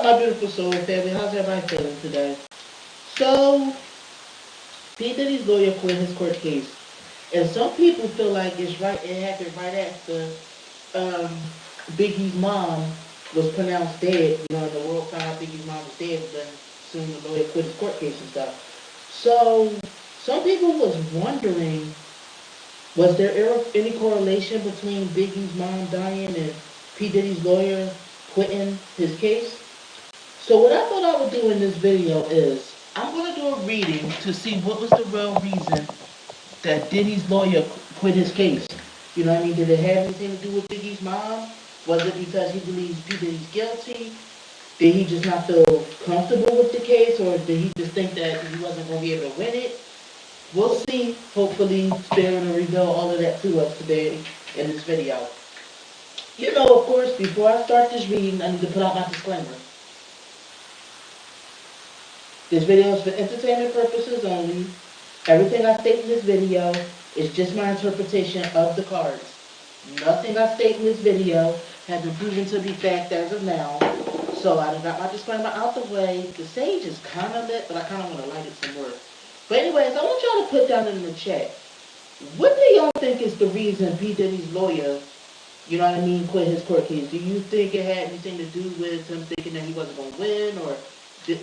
my beautiful soul family? How's everybody feeling today? So, P Diddy's lawyer quit his court case, and some people feel like it's right. It happened right after um, Biggie's mom was pronounced dead. You know, and the world found out Biggie's mom was dead, but then soon the lawyer quit his court case and stuff. So, some people was wondering, was there any correlation between Biggie's mom dying and P Diddy's lawyer quitting his case? So what I thought I would do in this video is I'm going to do a reading to see what was the real reason that Diddy's lawyer quit his case. You know what I mean? Did it have anything to do with Biggie's mom? Was it because he believes P. Diddy's guilty? Did he just not feel comfortable with the case, or did he just think that he wasn't going to be able to win it? We'll see. Hopefully, Spirit will reveal all of that to us today in this video. You know, of course, before I start this reading, I need to put out my disclaimer. This video is for entertainment purposes only. Everything I state in this video is just my interpretation of the cards. Nothing I state in this video has been proven to be fact as of now. So I got my disclaimer out the way. The sage is kind of lit, but I kind of want to light it some more. But anyways, I want y'all to put down in the chat, what do y'all think is the reason P. Diddy's lawyer, you know what I mean, quit his court case? Do you think it had anything to do with him thinking that he wasn't going to win, or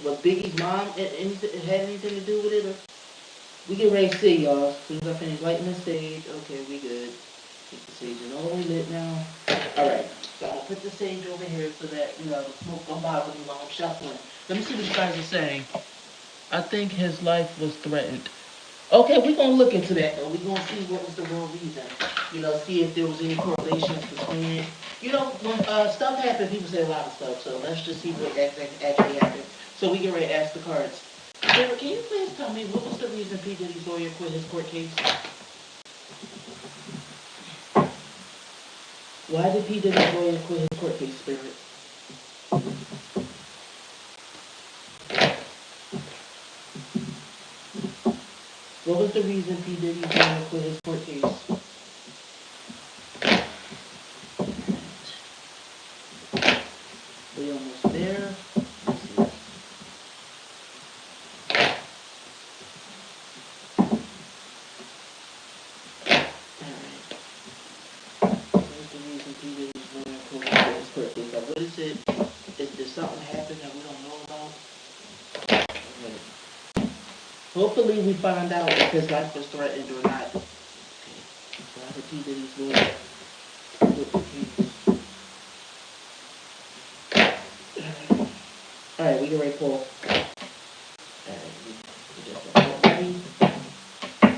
was Biggie's mom had anything to do with it? Or we get ready to see, y'all. As soon as I finish lighting the sage, okay, we good. Keep the sage is all the way lit now. Alright, so I'm going to put the sage over here so that, you know, the smoke don't bother me while I'm shuffling. Let me see what you guys are saying. I think his life was threatened. Okay, we're going to look into that, though. We're going to see what was the real reason. You know, see if there was any correlations between it. You know, when stuff happens, people say a lot of stuff. So let's just see what actually happened. So we get ready to ask the cards. Sarah, can you please tell me what was the reason P. Diddy's lawyer quit his court case? Why did P. Diddy's lawyer quit his court case, Spirit? What was the reason P. Diddy's lawyer quit his court case? We almost there. Let's see. What is it? Is there something happened that we don't know about? Okay. Hopefully we find out if his life was threatened or not. Okay. So I can see that he's going with the keys. Alright, we get ready for. Alright, we just got that ready.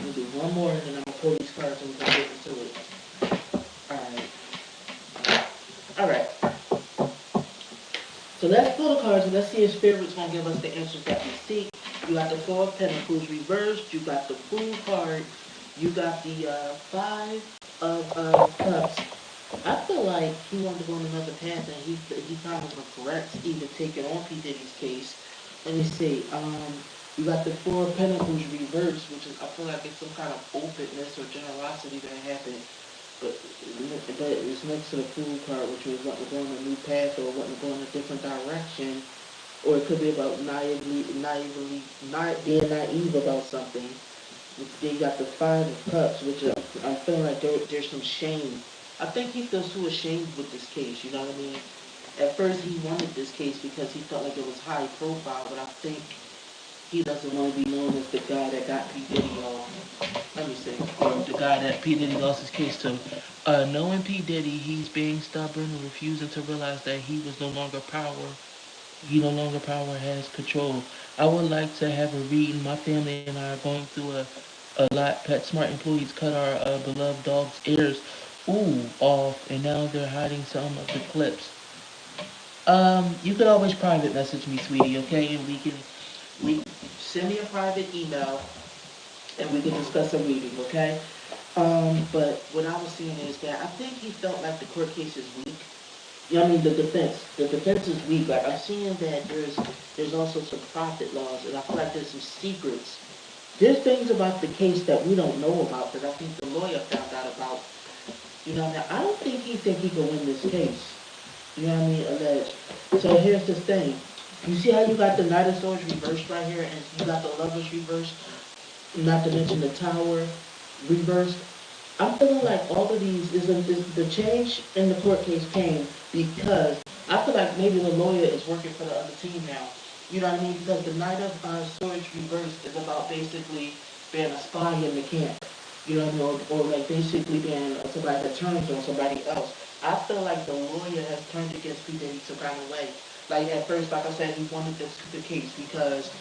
We'll do one more and then I'm gonna pull these cards and we're gonna get into it. Alright. So let's pull the cards and let's see if Spirit's going to give us the answers that we seek. You got the Four of Pentacles reversed. You got the Fool card. You got the Five of Cups. I feel like he wanted to go on another path and he found was correct even taking on P. Diddy's case. Let me see. You got the Four of Pentacles reversed, which is, I feel like it's some kind of openness or generosity that happened. But it's next to the Fool card, which was what we're going a new path or what we're going a different direction. Or it could be about being naive about something. Then you got the Five of Cups, which I'm feeling like there's some shame. I think he feels too ashamed with this case, you know what I mean? At first he wanted this case because he felt like it was high profile, but I think he doesn't want to be known as the guy that got P. Diddy off. Let me see. Or the guy that P. Diddy lost his case to. Knowing P. Diddy, he's being stubborn and refusing to realize that he was no longer power. He no longer power has control. I would like to have a reading. My family and I are going through a lot. PetSmart employees cut our beloved dog's ears off, and now they're hiding some of the clips. You could always private message me, sweetie, okay? And we send me a private email and we can discuss a reading, okay? But what I was seeing is that I think he felt like the court case is weak. You know what I mean? The defense is weak. Like I'm seeing that there's also some profit laws, and I feel like there's some secrets. There's things about the case that we don't know about that I think the lawyer found out about. You know what I mean? I don't think he can win this case. You know what I mean? Alleged. So here's the thing. You see how you got the Knight of Swords reversed right here, and you got the Lovers reversed, not to mention the Tower reversed. I'm feeling like all of these is the change in the court case came because I feel like maybe the lawyer is working for the other team now. You know what I mean? Because the Knight of Swords reversed is about basically being a spy in the camp. You know what I mean? Or like basically being somebody that turns on somebody else. I feel like the lawyer has turned against P Diddy some kind of way. Like at first, like I said, he wanted this the case because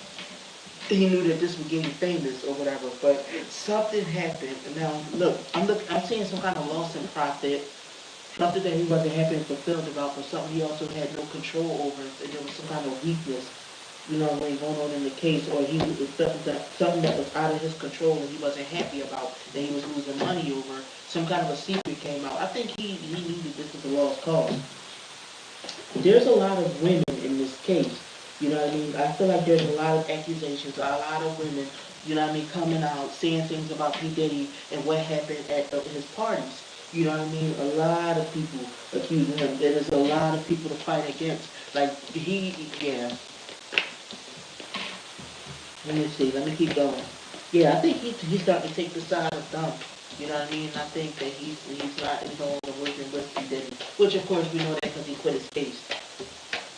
he knew that this would get him famous or whatever, but something happened. And now, I'm seeing some kind of loss in profit, something that he wasn't happy and fulfilled about, but something he also had no control over, and there was some kind of weakness, you know, when going on in the case, or he was something that was out of his control and he wasn't happy about, that he was losing money over. Some kind of a secret came out. I think he knew that this was a lost cause. There's a lot of women in this case. You know what I mean? I feel like there's a lot of accusations, a lot of women, you know what I mean, coming out, saying things about P. Diddy and what happened at his parties. You know what I mean? A lot of people accusing him. There's a lot of people to fight against. Like, yeah. Let me see. Let me keep going. Yeah, I think he's starting to take the side of Dump. You know what I mean? I think that he's no longer working with P. Diddy. Which, of course, we know that because he quit his case.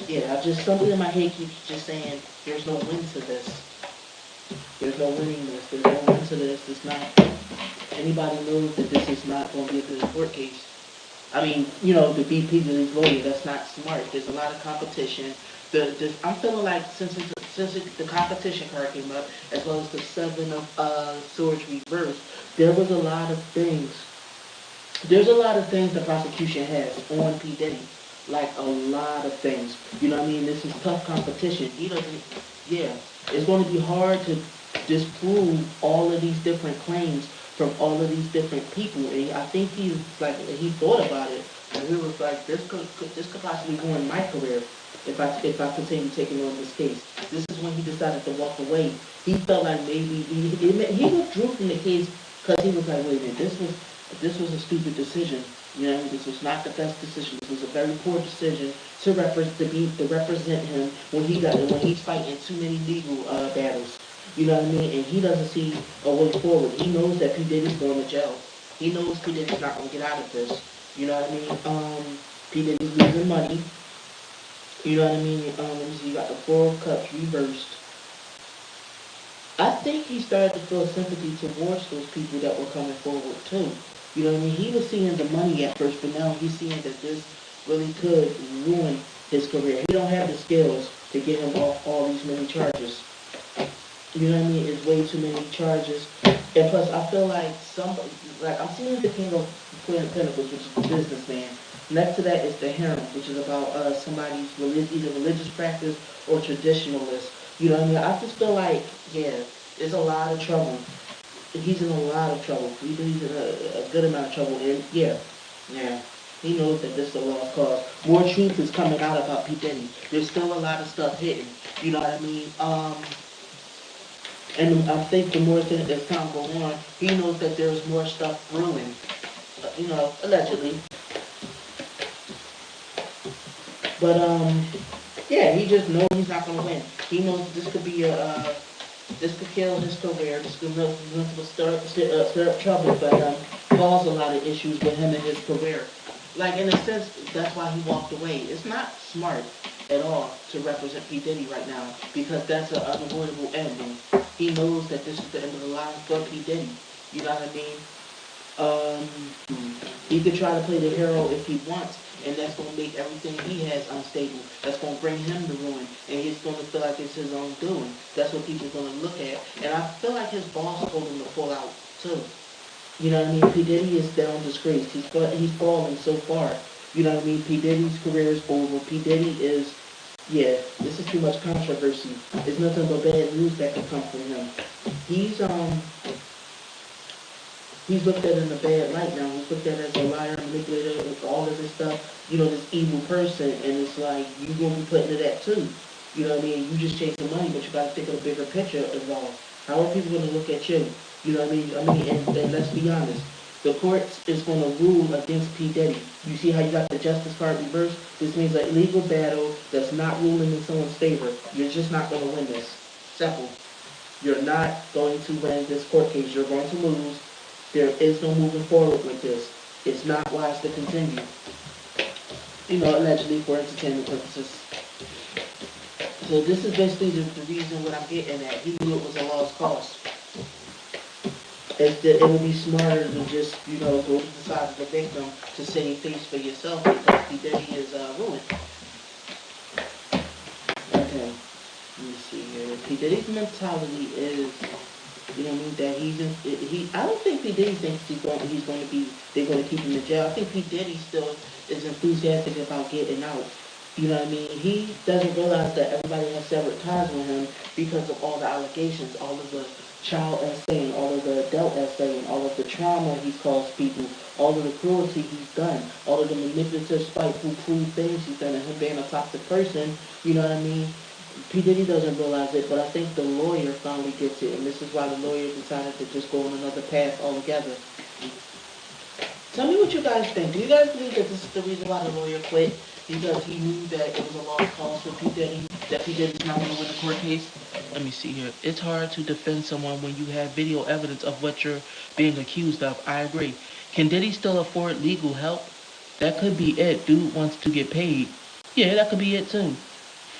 Yeah, I just, something in my head keeps just saying, there's no win to this. There's no winning this. There's no win to this. It's not, anybody knows that this is not going to be a good court case. I mean, you know, to be P.Diddy's lawyer, that's not smart. There's a lot of competition. I'm feeling like the competition card came up, as well as the Seven of Swords reversed, there was a lot of things. There's a lot of things the prosecution has on P. Diddy. Like a lot of things. You know what I mean? This is tough competition. He doesn't, yeah. It's going to be hard to disprove all of these different claims from all of these different people. And I think he thought about it. And he was like, this could possibly ruin my career if I continue taking on this case. This is when he decided to walk away. He felt like maybe he withdrew from the case because he was like, wait a minute, this was a stupid decision. You know, this was not the best decision. This was a very poor decision to represent him when he's fighting too many legal battles. You know what I mean? And he doesn't see a way forward. He knows that P. Diddy's going to jail. He knows P. Diddy's not going to get out of this. You know what I mean? P. Diddy's losing money. You know what I mean? Let me see. You got the Four of Cups reversed. I think he started to feel sympathy towards those people that were coming forward too. You know what I mean? He was seeing the money at first, but now he's seeing that this really could ruin his career. He don't have the skills to get him off all these many charges. You know what I mean? It's way too many charges. And plus, I feel like I'm seeing the King of Pentacles, which is the businessman. Next to that is the Harem, which is about somebody's either religious practice or traditionalist. You know what I mean? I just feel like, yeah, there's a lot of trouble. He's in a lot of trouble. He's in a good amount of trouble. And yeah, he knows that this is a lost cause. More truth is coming out about P. Diddy. There's still a lot of stuff hidden. You know what I mean? And I think the more things as time go on, he knows that there's more stuff brewing. You know, allegedly. But yeah, he just knows he's not gonna win. He knows this could be this could kill his career. This could stir up trouble for him, cause a lot of issues with him and his career. Like, in a sense, that's why he walked away. It's not smart at all to represent P. Diddy right now, because that's an unavoidable ending. He knows that this is the end of the line for P. Diddy. You know what I mean? He could try to play the hero if he wants, and that's going to make everything he has unstable. That's going to bring him to ruin, and he's going to feel like it's his own doing. That's what people are going to look at. And I feel like his boss told him to pull out, too. You know what I mean? P. Diddy is down disgraced. He's fallen so far. You know what I mean? P. Diddy's career is over. P. Diddy is, yeah, this is too much controversy. There's nothing but bad news that can come from him. He's looked at in a bad light now. He's looked at as a liar, manipulator, all of this stuff. You know, this evil person, and it's like, you're going to be put into that too. You know what I mean? You just chase the money, but you got to think of the bigger picture involved. How are people going to look at you? You know what I mean? And let's be honest. The courts is going to rule against P Diddy. You see how you got the justice card reversed? This means a legal battle that's not ruling in someone's favor. You're just not going to win this. Simple. You're not going to win this court case. You're going to lose. There is no moving forward with this. It's not wise to continue. Allegedly for entertainment purposes. So this is basically the reason what I'm getting at. He knew it was a lost cause. It would be smarter to just, go to the side of the victim to save face for yourself because P Diddy is ruined. Okay, let me see here. P Diddy's mentality is, that I don't think P Diddy thinks they're going to keep him in jail. I think P Diddy still is enthusiastic about getting out. You know what I mean? He doesn't realize that everybody has severed ties with him because of all the allegations, all of the child essaying, all of the adult essaying, all of the trauma he's caused people, all of the cruelty he's done, all of the manipulative, spiteful, cruel things he's done, and him being a toxic person, you know what I mean? P. Diddy doesn't realize it, but I think the lawyer finally gets it, and this is why the lawyer decided to just go on another path altogether. Tell me what you guys think. Do you guys believe that this is the reason why the lawyer quit? Because he knew that it was a lost cause for P. Diddy, that P. Diddy's not going to win the court case? Let me see here. It's hard to defend someone when you have video evidence of what you're being accused of. I agree. Can Diddy still afford legal help? That could be it. Dude wants to get paid. Yeah, that could be it too.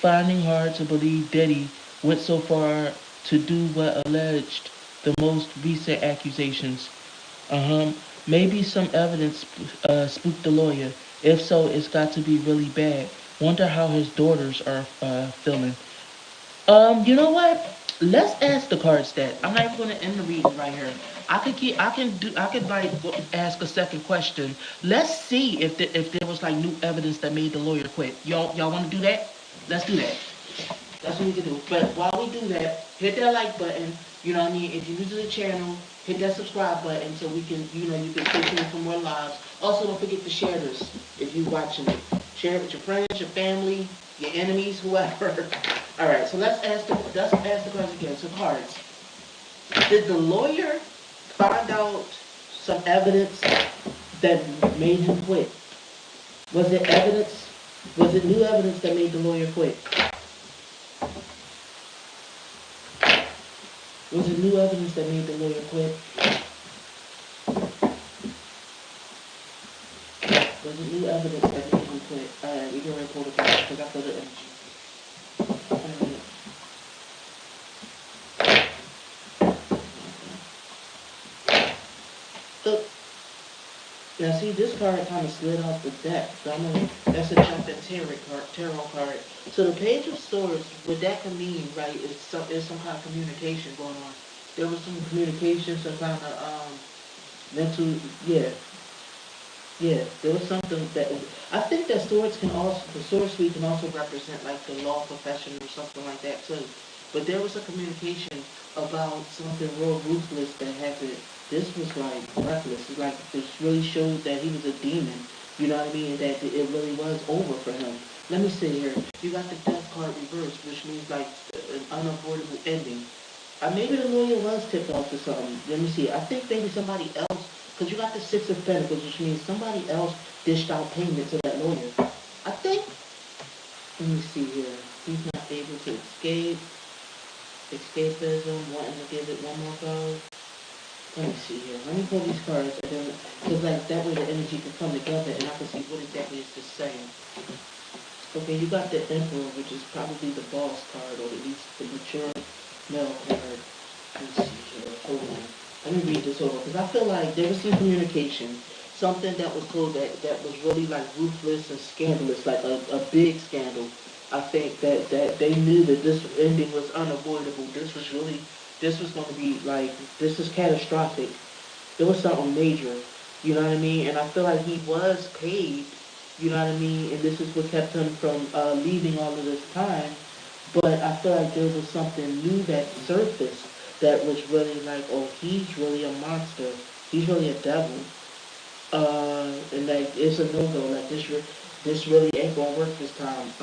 Finding hard to believe Diddy went so far to do what alleged the most recent accusations. Maybe some evidence spooked the lawyer. If so, it's got to be really bad. Wonder how his daughters are feeling. You know what? Let's ask the cards that. I'm not even gonna end the reading right here. I could like ask a second question. Let's see if there was like new evidence that made the lawyer quit. Y'all want to do that? Let's do that. That's what we can do. But while we do that, hit that like button. You know what I mean? If you're new to the channel, hit that subscribe button so we can, you can stay tuned for more lives. Also, don't forget to share this if you're watching it. Share it with your friends, your family, your enemies, whoever. All right, so let's ask the cards again. So cards. Did the lawyer find out some evidence that made him quit? Was it evidence? Was it new evidence that made the lawyer quit? Was it new evidence that made the lawyer quit? Was it new evidence that made him quit? Alright, we're going to pull the card because I feel the energy. Look. Now see, this card kind of slid off the deck. So that's a jumping tarot card. So the Page of Swords, what that can mean, right, is some kind of communication going on. There was some communication, some kind of mental, yeah. Yeah, there was something that I think that the sword suite can also represent like the law profession or something like that too. But there was a communication about something real ruthless that happened. This was like reckless. It's like this really showed that he was a demon. You know what I mean? And that it really was over for him. Let me see here. You got the death card reversed, which means like an unavoidable ending. Maybe the lawyer was tipped off to something. Let me see. I think maybe somebody else, because you got the Six of Pentacles, which means somebody else dished out payment to that lawyer. I think, let me see here. He's not able to escape. Escapism, wanting to give it one more go. Let me see here. Let me pull these cards, because like that way the energy can come together and I can see what exactly it's just saying. Okay, you got the Emperor, which is probably the boss card, or at least the mature male card. Let me see here. Hold on. Let me read this over, because I feel like there was some communication, something that was told that was really like ruthless and scandalous, like a big scandal. I think that they knew that this ending was unavoidable. This was going to be like, this is catastrophic. There was something major, you know what I mean? And I feel like he was paid, you know what I mean? And this is what kept him from leaving all of this time. But I feel like there was something new that surfaced that was really like, oh, he's really a monster. He's really a devil. And like, it's a no-go. Like, this really ain't gonna work this time.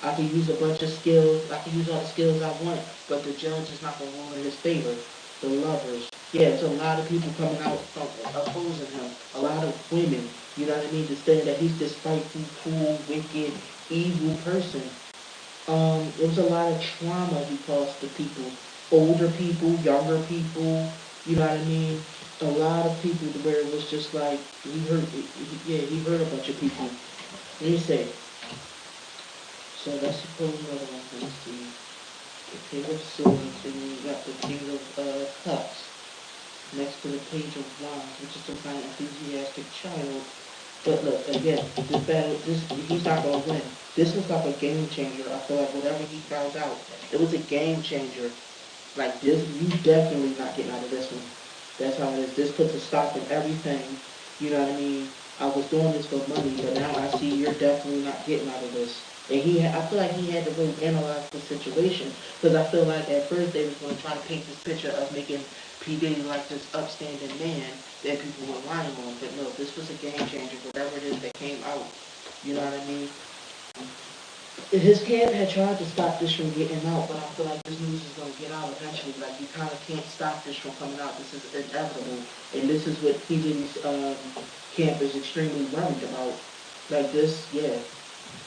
I can use a bunch of skills. I can use all the skills I want, but the judge is not gonna rule in his favor. The Lovers. Yeah, it's a lot of people coming out from opposing him. A lot of women, you know what I mean, to saying that he's this spiteful, cruel, wicked, evil person. It was a lot of trauma he caused to people, older people, younger people. You know what I mean? A lot of people to where it was just like yeah, he hurt a bunch of people. Let me say. So that's suppose another one. Let me see. The King of Swords, and then you got the King of Cups next to the Page of Wands, which is some kind of enthusiastic child. But look, again, this battle, he's not gonna win. This was like a game changer. I feel like whatever he found out, it was a game changer. Like this, you definitely not getting out of this one. That's how it is. This puts a stop in everything. You know what I mean? I was doing this for money, but now I see you're definitely not getting out of this. And I feel like he had to really analyze the situation because I feel like at first they was going to try to paint this picture of making P Diddy like this upstanding man that people were lying on. But no, this was a game changer. Whatever it is that came out, you know what I mean? His camp had tried to stop this from getting out, but I feel like this news is going to get out eventually. Like, you kind of can't stop this from coming out. This is inevitable. And this is what P. Diddy's camp is extremely worried about. Like, this, yeah.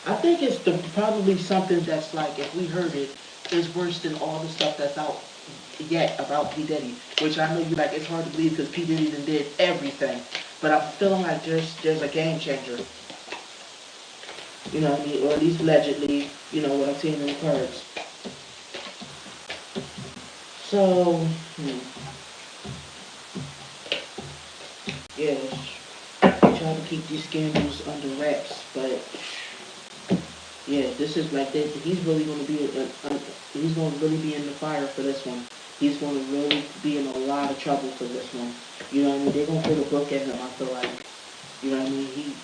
I think it's probably something that's like, if we heard it, is worse than all the stuff that's out yet about P. Diddy. Which I know you like, it's hard to believe because P. Diddy done did everything. But I'm feeling like there's a game changer. You know what I mean? Or at least allegedly, you know, what I'm seeing in the cards. So, yes, I try to keep these scandals under wraps, but yeah, this is like that. He's really going to be, he's going to really be in the fire for this one. He's going to really be in a lot of trouble for this one. You know what I mean? They're going to put a book at him, I feel like. You know what I mean?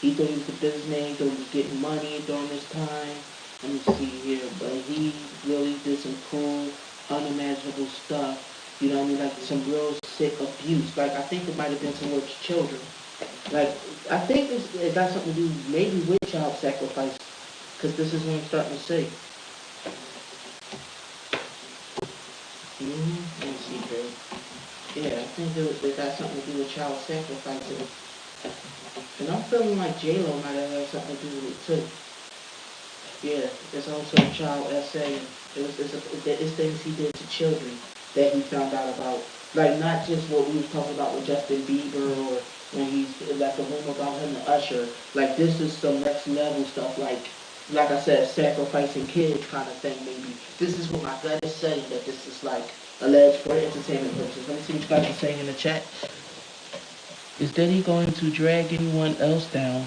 He thought he was a businessman, he thought he was getting money during this time. Let me see here, but he really did some cool, unimaginable stuff. You know what I mean? Like some real sick abuse. Like I think it might have been towards children. Like I think it got something to do maybe with child sacrifice, because this is what I'm starting to say. Let me see here. Yeah, I think it got something to do with child sacrifice. And I'm feeling like J-Lo might have had something to do with it too. Yeah, it's also a child essay. It's things he did to children that he found out about. Like not just what we was talking about with Justin Bieber or when he's like the rumor about him and Usher. Like this is some next level stuff. Like I said, sacrificing kids kind of thing maybe. This is what my gut is saying that this is like alleged for entertainment purposes. Let me see what you guys are saying in the chat. Is Diddy going to drag anyone else down?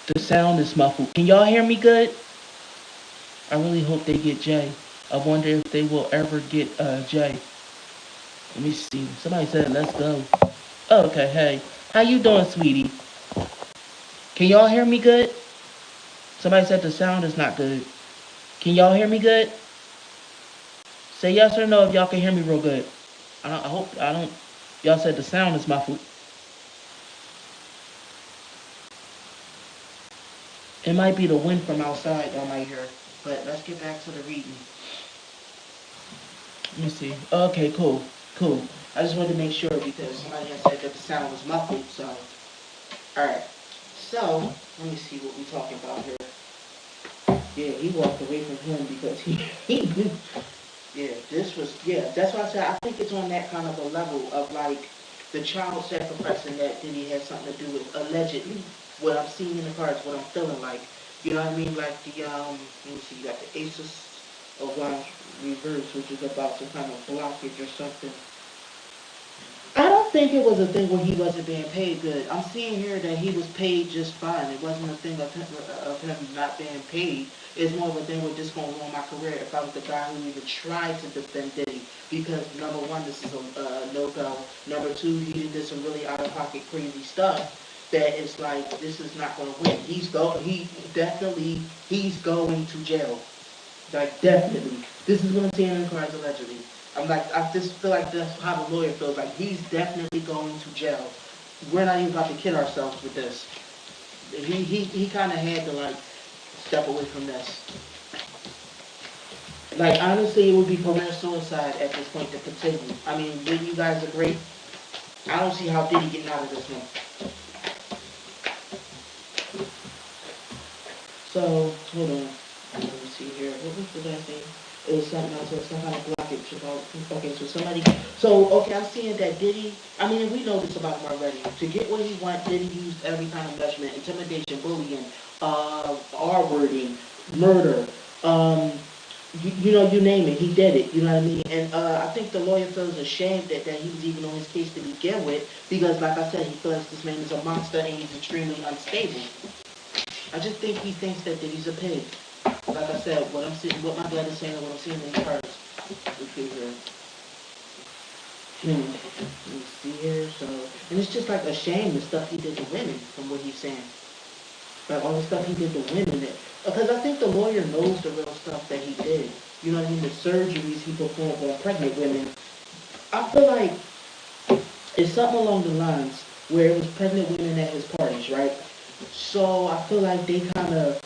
The sound is muffled. Can y'all hear me good? I really hope they get Jay. I wonder if they will ever get Jay. Let me see. Somebody said, let's go. Oh, okay, hey. How you doing, sweetie? Can y'all hear me good? Somebody said the sound is not good. Can y'all hear me good? Say yes or no if y'all can hear me real good. I don't. Y'all said the sound is muffled. It might be the wind from outside y'all might hear. But let's get back to the reading. Let me see. Okay, cool. Cool. I just wanted to make sure because somebody had said that the sound was muffled, so. Alright. So, let me see what we're talking about here. Yeah, he walked away from him because he knew. Yeah, that's why I said I think it's on that kind of a level of like the child sacrificing that Diddy had something to do with allegedly. What I'm seeing in the cards, what I'm feeling like. You know what I mean? Like the let me see, you got the Aces of Wands reverse, which is about some kind of blockage or something. I don't think it was a thing where he wasn't being paid good. I'm seeing here that he was paid just fine. It wasn't a thing of him not being paid. It's more of a thing with just going to ruin my career if I was the guy who even tried to defend Diddy. Because number one, this is a no-go. Number two, he did some really out-of-pocket crazy stuff that it's like, this is not going to win. He's going to jail. Like, definitely. This is what I'm saying in the cards allegedly. I'm like, I just feel like that's how the lawyer feels. Like, he's definitely going to jail. We're not even about to kid ourselves with this. He kind of had to, like, step away from this. Like, honestly, it would be career suicide at this point to continue. I mean, would you guys agree? I don't see how Diddy getting out of this one. So, hold on. Let me see here. What was the last thing? It was something else, some kind of blockage about. Okay, so somebody. So, okay, I'm seeing that Diddy. I mean, we know this about him already. To get what he wants, Diddy used every kind of measurement: intimidation, bullying, R wording, murder. You name it, he did it. You know what I mean? And I think the lawyer feels ashamed that he was even on his case to begin with, because, like I said, he feels this man is a monster and he's extremely unstable. I just think he thinks that he's a pig. Like I said, what my dad is saying, and what I'm seeing in his cards. Okay, here. Let me see here. So, and it's just like a shame the stuff he did to women, from what he's saying. Like all the stuff he did to women. Because I think the lawyer knows the real stuff that he did. You know what I mean? The surgeries he performed on pregnant women. I feel like it's something along the lines where it was pregnant women at his parties, right? So I feel like they kind of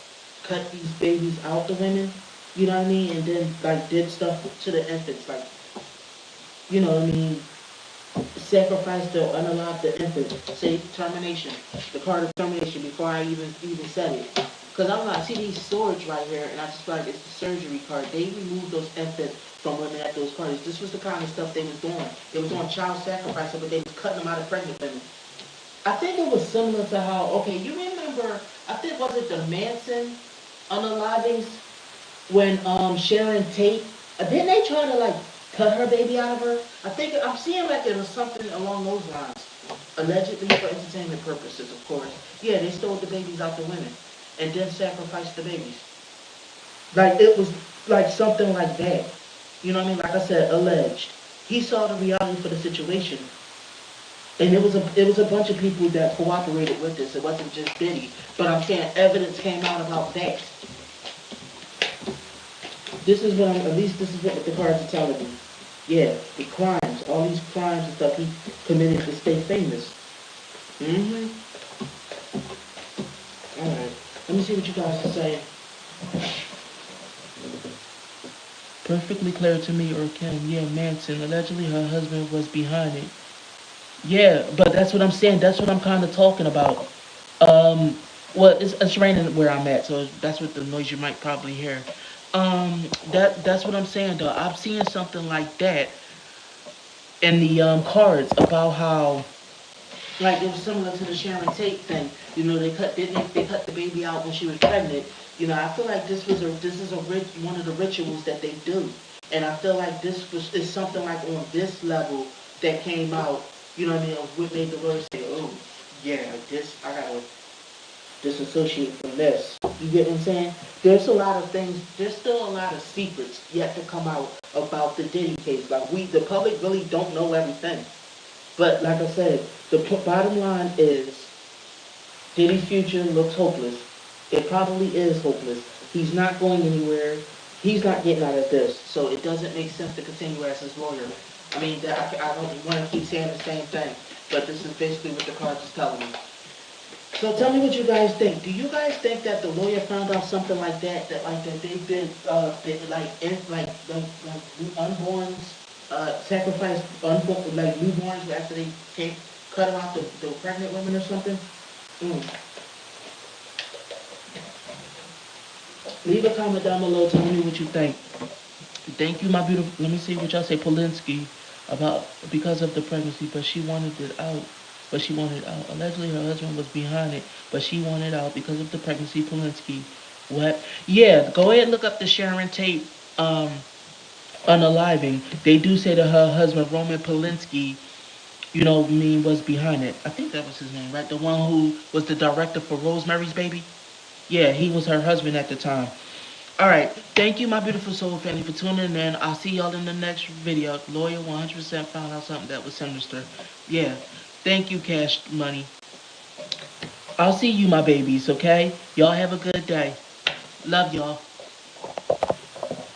cut these babies out the women, you know what I mean, and then like did stuff to the infants, like, you know what I mean, sacrificed or unalive the infant, say termination, the card of termination before I even said it. Because I'm like, see these swords right here, and I just feel like it's the surgery card. They removed those infants from women at those parties. This was the kind of stuff they was doing. They was doing child sacrifice, but they was cutting them out of pregnant women. I think it was similar to how, okay, you remember, I think, was it the Manson unalivings when Sharon Tate, didn't they try to like cut her baby out of her? I think, I'm seeing like it was something along those lines. Allegedly for entertainment purposes, of course. Yeah, they stole the babies out the women and then sacrificed the babies. Like it was like something like that. You know what I mean? Like I said, alleged. He saw the reality for the situation. And it was a bunch of people that cooperated with this. It wasn't just Diddy. But I'm saying evidence came out about that. This is what at least this is what the cards are telling me. Yeah, the crimes, all these crimes and stuff he committed to stay famous. Mm-hmm. Alright. Let me see what you guys are saying. Perfectly clear to me or Kim. Yeah, Manson. Allegedly her husband was behind it. Yeah, but that's what I'm saying. That's what I'm kind of talking about. Um, well, it's raining where I'm at, so that's what the noise you might probably hear. That's what I'm saying though. I've seen something like that in the cards about how like it was similar to the Sharon Tate thing. You know, they cut the baby out when she was pregnant. You know, I feel like this is a one of the rituals that they do, and I feel like this is something like on this level that came out. You know what I mean? What made the Lord say, "Oh, yeah, this I gotta disassociate from this." You get what I'm saying? There's a lot of things. There's still a lot of secrets yet to come out about the Diddy case. Like the public really don't know everything. But like I said, the bottom line is Diddy's future looks hopeless. It probably is hopeless. He's not going anywhere. He's not getting out of this. So it doesn't make sense to continue as his lawyer. I mean, I don't want to keep saying the same thing, but this is basically what the cards is telling me. So tell me what you guys think. Do you guys think that the lawyer found out something like that, that they've been unborns, sacrificed unborn like newborns after they came, cut them out the pregnant women or something? Mm. Leave a comment down below telling me what you think. Thank you, my beautiful. Let me see what y'all say. Polinsky about because of the pregnancy, but she wanted it out. But she wanted it out. Allegedly, her husband was behind it, but she wanted it out because of the pregnancy. Polinsky, what? Yeah, go ahead and look up the Sharon Tate unaliving. They do say that her husband Roman Polinsky, was behind it. I think that was his name, right? The one who was the director for Rosemary's Baby. Yeah, he was her husband at the time. All right. Thank you, my beautiful soul family, for tuning in. I'll see y'all in the next video. Lawyer 100% found out something that was sinister. Yeah. Thank you, Cash Money. I'll see you, my babies, okay? Y'all have a good day. Love y'all.